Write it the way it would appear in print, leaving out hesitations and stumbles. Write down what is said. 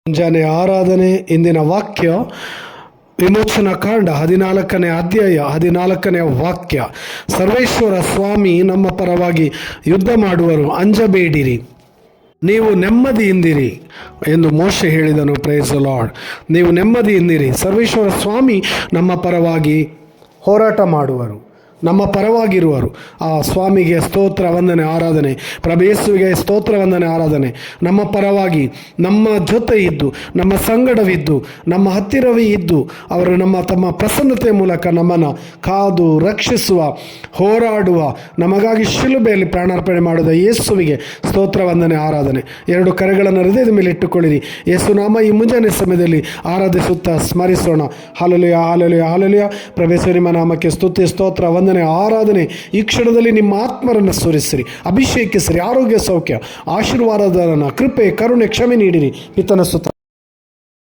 ಮುಂಜಾನೆ ಆರಾಧನೆ. ಇಂದಿನ ವಾಕ್ಯ ವಿಮೋಚನಾ ಕಾಂಡ 14ನೇ ಅಧ್ಯಾಯ 14ನೇ ವಾಕ್ಯ. ಸರ್ವೇಶ್ವರ ಸ್ವಾಮಿ ನಮ್ಮ ಪರವಾಗಿ ಯುದ್ಧ ಮಾಡುವರು, ಅಂಜಬೇಡಿರಿ, ನೀವು ನೆಮ್ಮದಿಯಿಂದಿರಿ ಎಂದು ಮೋಶೆ ಹೇಳಿದನು. Praise the lord. ನೀವು ನೆಮ್ಮದಿಯಿಂದಿರಿ, ಸರ್ವೇಶ್ವರ ಸ್ವಾಮಿ ನಮ್ಮ ಪರವಾಗಿ ಹೋರಾಟ ಮಾಡುವರು, ನಮ್ಮ ಪರವಾಗಿರುವರು. ಆ ಸ್ವಾಮಿಗೆ ಸ್ತೋತ್ರ ವಂದನೆ ಆರಾಧನೆ, ಪ್ರಭು ಯೇಸುವಿಗೆ ಸ್ತೋತ್ರ ವಂದನೆ ಆರಾಧನೆ. ನಮ್ಮ ಪರವಾಗಿ ನಮ್ಮ ಜೊತೆ ಇದ್ದು, ನಮ್ಮ ಸಂಗಡವಿದ್ದು, ನಮ್ಮ ಹತ್ತಿರವೇ ಇದ್ದು, ಅವರು ತಮ್ಮ ಪ್ರಸನ್ನತೆಯ ಮೂಲಕ ನಮ್ಮನ್ನು ಕಾದು ರಕ್ಷಿಸುವ, ಹೋರಾಡುವ, ನಮಗಾಗಿ ಶಿಲುಬೆಯಲ್ಲಿ ಪ್ರಾಣಾರ್ಪಣೆ ಮಾಡಿದ ಯೇಸುವಿಗೆ ಸ್ತೋತ್ರ ವಂದನೆ ಆರಾಧನೆ. ಎರಡು ಕರೆಗಳನ್ನು ಹೃದಯದ ಮೇಲೆ ಇಟ್ಟುಕೊಳ್ಳಿರಿ. ಯೇಸು ನಾಮ ಈ ಮುಂಜಾನೆ ಸಮಯದಲ್ಲಿ ಆರಾಧಿಸುತ್ತಾ ಸ್ಮರಿಸೋಣ. Hallelujah, hallelujah, hallelujah. ಪ್ರಭು ಯೇಸು ನಿಮ್ಮ ನಾಮಕ್ಕೆ ಸ್ತುತಿ, ಸ್ತೋತ್ರ, ವಂದನೆ, ಆರಾಧನೆ. ಈ ಕ್ಷಣದಲ್ಲಿ ನಿಮ್ಮ ಆತ್ಮರನ್ನು ಸುರಿಸಿರಿ, ಅಭಿಷೇಕಿಸಿರಿ, ಆರೋಗ್ಯ, ಸೌಖ್ಯ, ಆಶೀರ್ವಾದನ, ಕೃಪೆ, ಕರುಣೆ, ಕ್ಷಮೆ ನೀಡಿರಿ. ಪಿತನ ಸುತ್ತ